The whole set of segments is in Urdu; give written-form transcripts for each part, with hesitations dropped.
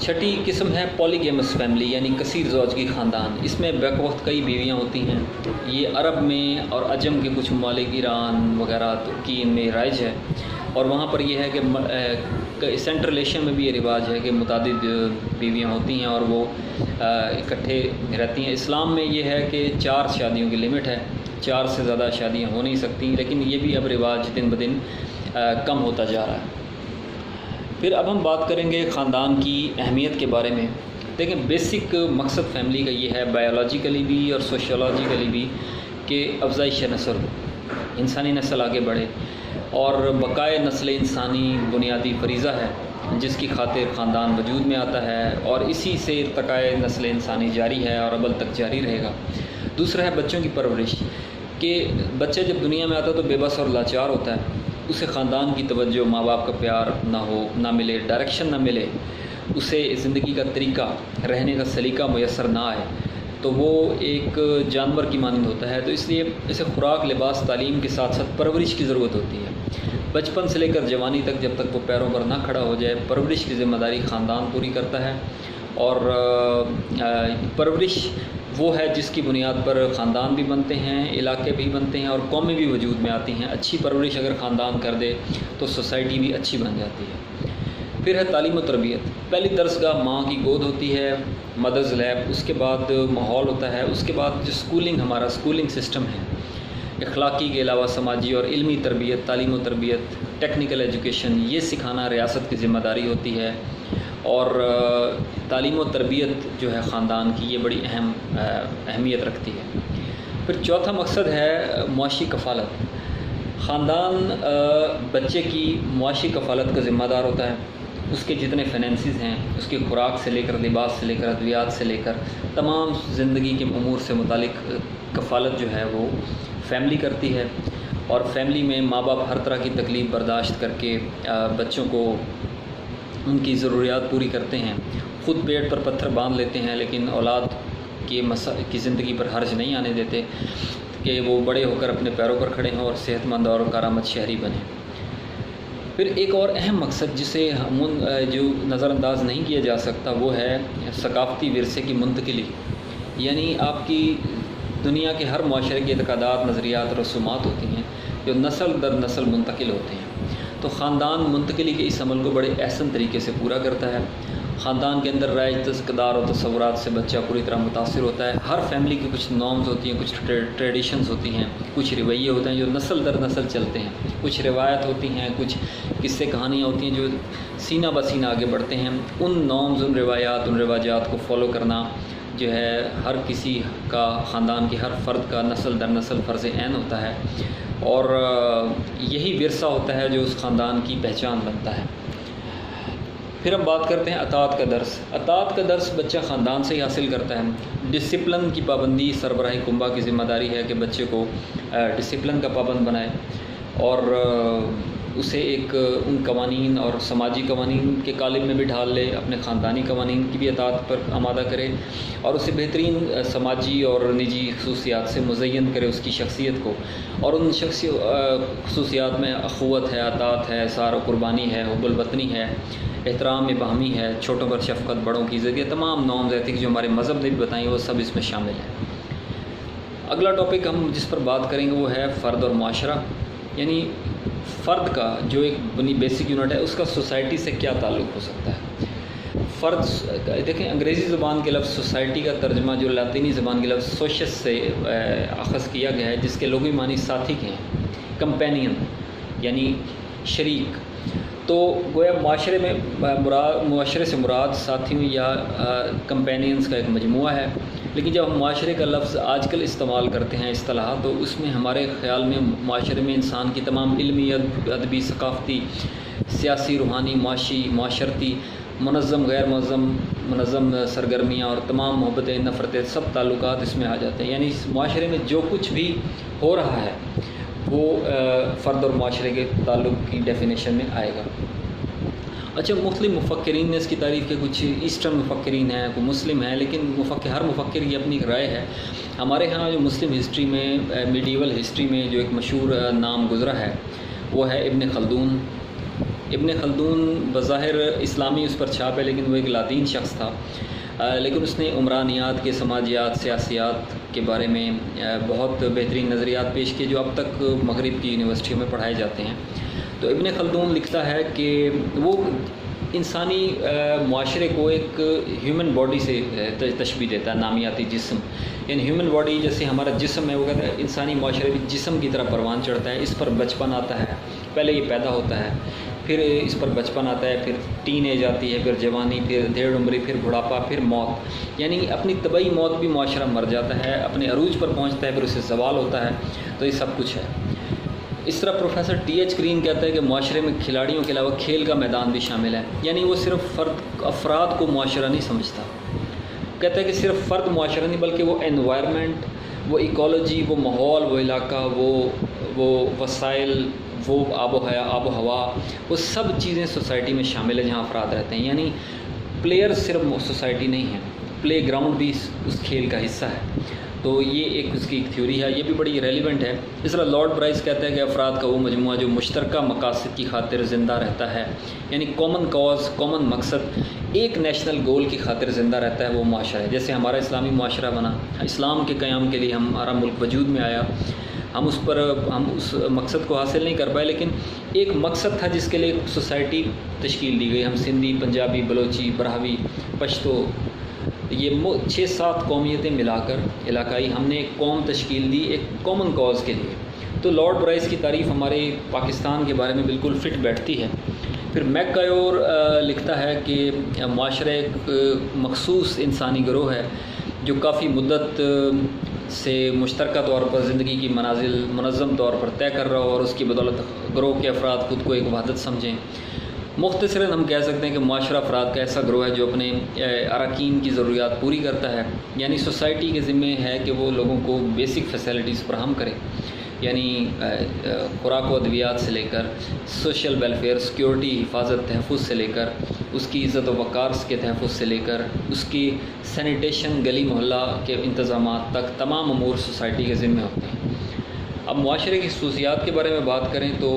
چھٹی قسم ہے پولیگیمس فیملی یعنی کثیر زوجگی خاندان. اس میں بیک وقت کئی بیویاں ہوتی ہیں. یہ عرب میں اور عجم کے کچھ ممالک ایران وغیرہ ترکی ان میں رائج ہے، اور وہاں پر یہ ہے کہ سینٹرل ایشیا میں بھی یہ رواج ہے کہ متعدد بیویاں ہوتی ہیں اور وہ اکٹھے رہتی ہیں. اسلام میں یہ ہے کہ 4 شادیوں کی لمٹ ہے، 4 سے زیادہ شادیاں ہو نہیں سکتی، لیکن یہ بھی اب رواج دن بدن کم ہوتا جا رہا ہے. پھر اب ہم بات کریں گے خاندان کی اہمیت کے بارے میں. دیکھیں بیسک مقصد فیملی کا یہ ہے بایولوجیکلی بھی اور سوشیولوجیکلی بھی کہ افزائش نسل، انسانی نسل آگے بڑھے، اور بقائے نسل انسانی بنیادی فریضہ ہے جس کی خاطر خاندان وجود میں آتا ہے، اور اسی سے ارتقائے نسل انسانی جاری ہے اور ابد تک جاری رہے گا. دوسرا ہے بچوں کی پرورش، کہ بچہ جب دنیا میں آتا ہے تو بے بس اور لاچار ہوتا ہے، اسے خاندان کی توجہ، ماں باپ کا پیار نہ ملے، ڈائریکشن نہ ملے، اسے زندگی کا طریقہ، رہنے کا سلیقہ میسر نہ آئے، تو وہ ایک جانور کی مانند ہوتا ہے. تو اس لیے اسے خوراک، لباس، تعلیم کے ساتھ ساتھ پرورش کی ضرورت ہوتی ہے. بچپن سے لے کر جوانی تک جب تک وہ پیروں پر نہ کھڑا ہو جائے، پرورش کی ذمہ داری خاندان پوری کرتا ہے. اور پرورش وہ ہے جس کی بنیاد پر خاندان بھی بنتے ہیں، علاقے بھی بنتے ہیں اور قومیں بھی وجود میں آتی ہیں. اچھی پرورش اگر خاندان کر دے تو سوسائٹی بھی اچھی بن جاتی ہے. پھر ہے تعلیم و تربیت. پہلی درسگاہ ماں کی گود ہوتی ہے، مدرز لیب، اس کے بعد ماحول ہوتا ہے، اس کے بعد جو اسکولنگ، ہمارا اسکولنگ سسٹم ہے، اخلاقی کے علاوہ سماجی اور علمی تربیت، تعلیم و تربیت، ٹیکنیکل ایجوکیشن، یہ سکھانا ریاست کی ذمہ داری ہوتی ہے. اور تعلیم و تربیت جو ہے خاندان کی، یہ بڑی اہمیت رکھتی ہے. پھر چوتھا مقصد ہے معاشی کفالت. خاندان بچے کی معاشی کفالت کا ذمہ دار ہوتا ہے. اس کے جتنے فائنینسز ہیں، اس کی خوراک سے لے کر لباس سے لے کر ادویات سے لے کر تمام زندگی کے امور سے متعلق کفالت جو ہے وہ فیملی کرتی ہے. اور فیملی میں ماں باپ ہر طرح کی تکلیف برداشت کر کے بچوں کو ان کی ضروریات پوری کرتے ہیں. خود پیٹ پر پتھر باندھ لیتے ہیں، لیکن اولاد کی زندگی پر حرج نہیں آنے دیتے کہ وہ بڑے ہو کر اپنے پیروں پر کھڑے ہوں اور صحت مند اور کارآمد شہری بنیں. پھر ایک اور اہم مقصد جسے جو نظر انداز نہیں کیا جا سکتا وہ ہے ثقافتی ورثے کی منتقلی. یعنی آپ کی دنیا کے ہر معاشرے کے اعتقادات، نظریات، رسومات ہوتی ہیں جو نسل در نسل منتقل ہوتے ہیں. تو خاندان منتقلی کے اس عمل کو بڑے احسن طریقے سے پورا کرتا ہے. خاندان کے اندر رائج اقدار و تصورات سے بچہ پوری طرح متاثر ہوتا ہے. ہر فیملی کی کچھ نارمز ہوتی ہیں، کچھ ٹریڈیشنز ہوتی ہیں، کچھ رویے ہوتے ہیں جو نسل در نسل چلتے ہیں، کچھ روایت ہوتی ہیں، کچھ قصے کہانیاں ہوتی ہیں جو سینہ بہ سینہ آگے بڑھتے ہیں. ان نارمز، ان روایات، ان رواجات کو فالو کرنا جو ہے ہر کسی کا، خاندان کے ہر فرد کا نسل در نسل فرض عین ہوتا ہے. اور یہی ورثہ ہوتا ہے جو اس خاندان کی پہچان بنتا ہے. پھر ہم بات کرتے ہیں اطاعت کا درس. اطاعت کا درس بچہ خاندان سے ہی حاصل کرتا ہے. ڈسپلن کی پابندی سربراہ کنبہ کی ذمہ داری ہے کہ بچے کو ڈسپلن کا پابند بنائے اور اسے ایک ان قوانین اور سماجی قوانین کے قالب میں بھی ڈھال لے، اپنے خاندانی قوانین کی بھی اطاعت پر آمادہ کرے اور اسے بہترین سماجی اور نجی خصوصیات سے مزین کرے اس کی شخصیت کو. اور ان خصوصیات میں اخوت ہے، اطاعت ہے، اثار و قربانی ہے، حب الوطنی ہے، احترام باہمی ہے، چھوٹوں پر شفقت، بڑوں کی عزت. یہ تمام نارمز ایتھکس جو ہمارے مذہب نے بھی بتائیں وہ سب اس میں شامل ہیں. اگلا ٹاپک ہم جس پر بات کریں گے وہ ہے فرد اور معاشرہ. یعنی فرد کا جو ایک بیسک یونٹ ہے اس کا سوسائٹی سے کیا تعلق ہو سکتا ہے. فرد، دیکھیں انگریزی زبان کے لفظ سوسائٹی کا ترجمہ جو لاطینی زبان کے لفظ سوشس سے اخذ کیا گیا ہے، جس کے لغوی معنی ساتھی کے ہیں، کمپینین یعنی شریک. تو گویا معاشرے سے مراد ساتھیوں یا کمپینینز کا ایک مجموعہ ہے. لیکن جب ہم معاشرے کا لفظ آج کل استعمال کرتے ہیں اصطلاحات، تو اس میں ہمارے خیال میں معاشرے میں انسان کی تمام علمی، ادبی، ثقافتی، سیاسی، روحانی، معاشی، معاشرتی، منظم، غیر منظم سرگرمیاں اور تمام محبتیں، نفرتیں، سب تعلقات اس میں آ جاتے ہیں. یعنی اس معاشرے میں جو کچھ بھی ہو رہا ہے وہ فرد اور معاشرے کے تعلق کی ڈیفینیشن میں آئے گا. اچھا، مختلف مفکرین نے اس کی تعریف کے، کچھ ایسٹرن مفکرین ہیں، کوئی مسلم ہیں، لیکن ہر مفکر کی اپنی رائے ہے. ہمارے ہاں جو مسلم ہسٹری میں، میڈیول ہسٹری میں جو ایک مشہور نام گزرا ہے وہ ہے ابن خلدون. ابن خلدون بظاہر اسلامی اس پر چھاپ ہے، لیکن وہ ایک لادین شخص تھا، لیکن اس نے عمرانیات کے، سماجیات، سیاسیات کے بارے میں بہت بہترین نظریات پیش کیے جو اب تک مغرب کی یونیورسٹیوں میں پڑھائے جاتے ہیں۔ تو ابن خلدون لکھتا ہے کہ وہ انسانی معاشرے کو ایک ہیومن باڈی سے تشبیہ دیتا ہے، نامیاتی جسم، یعنی ہیومن باڈی جیسے ہمارا جسم ہے، وہ کہتا ہے انسانی معاشرے بھی جسم کی طرح پروان چڑھتا ہے، اس پر بچپن آتا ہے، پہلے یہ پیدا ہوتا ہے، پھر اس پر بچپن آتا ہے، پھر ٹین ایج آتی ہے، پھر جوانی، پھر دھیڑ عمری، پھر بڑھاپا، پھر موت، یعنی اپنی طبعی موت بھی معاشرہ مر جاتا ہے، اپنے عروج پر پہنچتا ہے، پھر اسے زوال ہوتا ہے، تو یہ سب کچھ ہے۔ اس طرح پروفیسر ٹی ایچ گرین کہتا ہے کہ معاشرے میں کھلاڑیوں کے علاوہ کھیل کا میدان بھی شامل ہے، یعنی وہ صرف افراد کو معاشرہ نہیں سمجھتا، کہتا ہے کہ صرف فرد معاشرہ نہیں بلکہ وہ انوائرمنٹ، وہ ایکولوجی، وہ ماحول، وہ علاقہ، وہ وسائل، وہ آب و ہوا، وہ سب چیزیں سوسائٹی میں شامل ہیں جہاں افراد رہتے ہیں، یعنی پلیئر صرف سوسائٹی نہیں ہے، پلے گراؤنڈ بھی اس کھیل کا حصہ ہے۔ تو یہ ایک اس کی ایک تھیوری ہے، یہ بھی بڑی ریلیونٹ ہے۔ اس طرح لارڈ برائس کہتا ہے کہ افراد کا وہ مجموعہ جو مشترکہ مقاصد کی خاطر زندہ رہتا ہے، یعنی کامن کاز، کامن مقصد، ایک نیشنل گول کی خاطر زندہ رہتا ہے، وہ معاشرہ ہے۔ جیسے ہمارا اسلامی معاشرہ بنا، اسلام کے قیام کے لیے ہمارا ملک وجود میں آیا، ہم اس مقصد کو حاصل نہیں کر پائے، لیکن ایک مقصد تھا جس کے لیے سوسائٹی تشکیل دی گئی۔ ہم سندھی، پنجابی، بلوچی، براہوی، پشتو، یہ 6-7 قومیتیں ملا کر علاقائی ہم نے ایک قوم تشکیل دی ایک کامن کاز کے لیے۔ تو لارڈ برائس کی تعریف ہمارے پاکستان کے بارے میں بالکل فٹ بیٹھتی ہے۔ پھر میک کایور لکھتا ہے کہ معاشرہ ایک مخصوص انسانی گروہ ہے جو کافی مدت سے مشترکہ طور پر زندگی کی منازل منظم طور پر طے کر رہا ہو، اور اس کی بدولت گروہ کے افراد خود کو ایک وحدت سمجھیں۔ مختصراً ہم کہہ سکتے ہیں کہ معاشرہ افراد کا ایسا گروہ ہے جو اپنے اراکین کی ضروریات پوری کرتا ہے، یعنی سوسائٹی کے ذمے ہے کہ وہ لوگوں کو بیسک فیسلٹیز فراہم کرے، یعنی خوراک و ادویات سے لے کر سوشل ویلفیئر، سیکیورٹی، حفاظت، تحفظ سے لے کر اس کی عزت و وقار کے تحفظ سے لے کر اس کی سینیٹیشن، گلی محلہ کے انتظامات تک تمام امور سوسائٹی کے ذمے ہوتے ہیں۔ اب معاشرے کی خصوصیات کے بارے میں بات کریں تو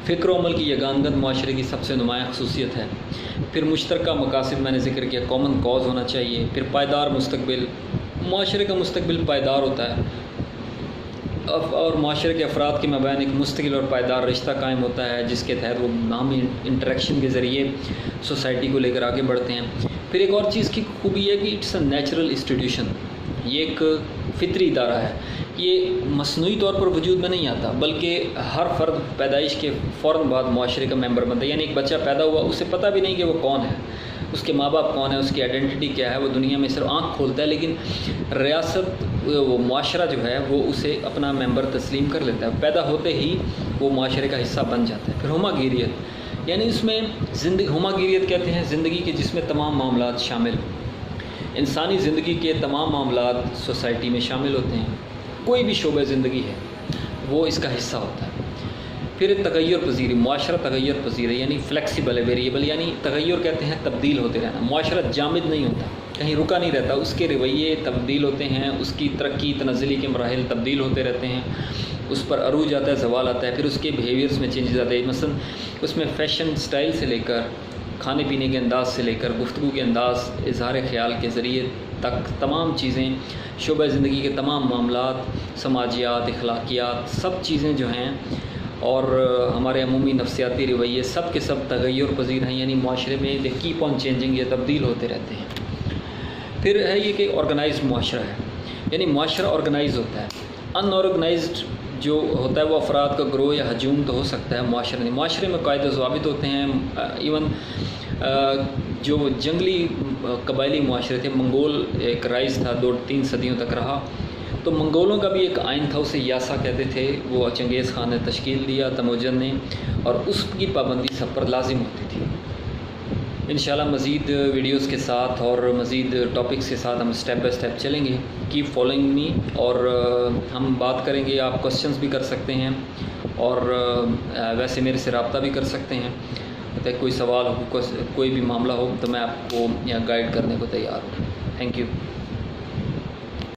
فکر و عمل کی یگانگت معاشرے کی سب سے نمایاں خصوصیت ہے۔ پھر مشترکہ مقاصد میں نے ذکر کیا، کامن کاز ہونا چاہیے۔ پھر پائیدار مستقبل، معاشرے کا مستقبل پائیدار ہوتا ہے، اور معاشرے کے افراد کے مابین ایک مستقل اور پائیدار رشتہ قائم ہوتا ہے جس کے تحت وہ باہمی انٹریکشن کے ذریعے سوسائٹی کو لے کر آگے بڑھتے ہیں۔ پھر ایک اور چیز کی خوبی ہے کہ اٹس اے نیچرل انسٹیٹیوشن، یہ ایک فطری ادارہ ہے، یہ مصنوعی طور پر وجود میں نہیں آتا، بلکہ ہر فرد پیدائش کے فوراً بعد معاشرے کا ممبر بنتا ہے۔ یعنی ایک بچہ پیدا ہوا، اسے پتہ بھی نہیں کہ وہ کون ہے، اس کے ماں باپ کون ہے، اس کی آئیڈینٹی کیا ہے، وہ دنیا میں صرف آنکھ کھولتا ہے، لیکن ریاست، وہ معاشرہ جو ہے وہ اسے اپنا ممبر تسلیم کر لیتا ہے، پیدا ہوتے ہی وہ معاشرے کا حصہ بن جاتا ہے۔ پھر ہوماگیریت، یعنی اس میں ہوماگیریت کہتے ہیں زندگی کے جس میں تمام معاملات شامل ہوں، انسانی زندگی کے تمام معاملات سوسائٹی میں شامل ہوتے ہیں، کوئی بھی شعبہ زندگی ہے وہ اس کا حصہ ہوتا ہے۔ پھر تغیر پذیری، معاشرہ تغیر پذیر ہے، یعنی فلیکسیبل ہے، ویریبل، یعنی تغیر کہتے ہیں تبدیل ہوتے رہنا۔ معاشرہ جامد نہیں ہوتا، کہیں رکا نہیں رہتا، اس کے رویے تبدیل ہوتے ہیں، اس کی ترقی تنزلی کے مراحل تبدیل ہوتے رہتے ہیں، اس پر عروج آتا ہے، زوال آتا ہے، پھر اس کے بیہیویئرس میں چینجز آتے ہیں۔ مثلا اس میں فیشن سٹائل سے لے کر کھانے پینے کے انداز سے لے کر گفتگو کے انداز، اظہار خیال کے ذریعے تک تمام چیزیں، شعبہ زندگی کے تمام معاملات، سماجیات، اخلاقیات، سب چیزیں جو ہیں اور ہمارے عمومی نفسیاتی رویے سب کے سب تغیر پذیر ہیں، یعنی معاشرے میں دے کیپ آن چینجنگ، یہ تبدیل ہوتے رہتے ہیں۔ پھر ہے یہ کہ آرگنائزڈ معاشرہ ہے، یعنی معاشرہ آرگنائز ہوتا ہے۔ ان آرگنائزڈ جو ہوتا ہے وہ افراد کا گروہ یا ہجوم تو ہو سکتا ہے، معاشرے نہیں۔ معاشرے میں قاعدے و ضوابط ہوتے ہیں، ایون جو جنگلی قبائلی معاشرے تھے، منگول ایک رائج تھا 2-3 صدیوں تک رہا، تو منگولوں کا بھی ایک آئین تھا، اسے یاسا کہتے تھے، وہ چنگیز خان نے تشکیل دیا، تموجن نے، اور اس کی پابندی سب پر لازم ہوتی تھی۔ انشاءاللہ مزید ویڈیوز کے ساتھ اور مزید ٹاپکس کے ساتھ ہم اسٹیپ بائی اسٹیپ چلیں گے۔ کیپ فالوئنگ می، اور ہم بات کریں گے، آپ کوسچنز بھی کر سکتے ہیں اور ویسے میرے سے رابطہ بھی کر سکتے ہیں، کوئی سوال ہو، کوئی بھی معاملہ ہو تو میں آپ کو یہاں گائیڈ کرنے کو تیار ہوں۔ Thank you.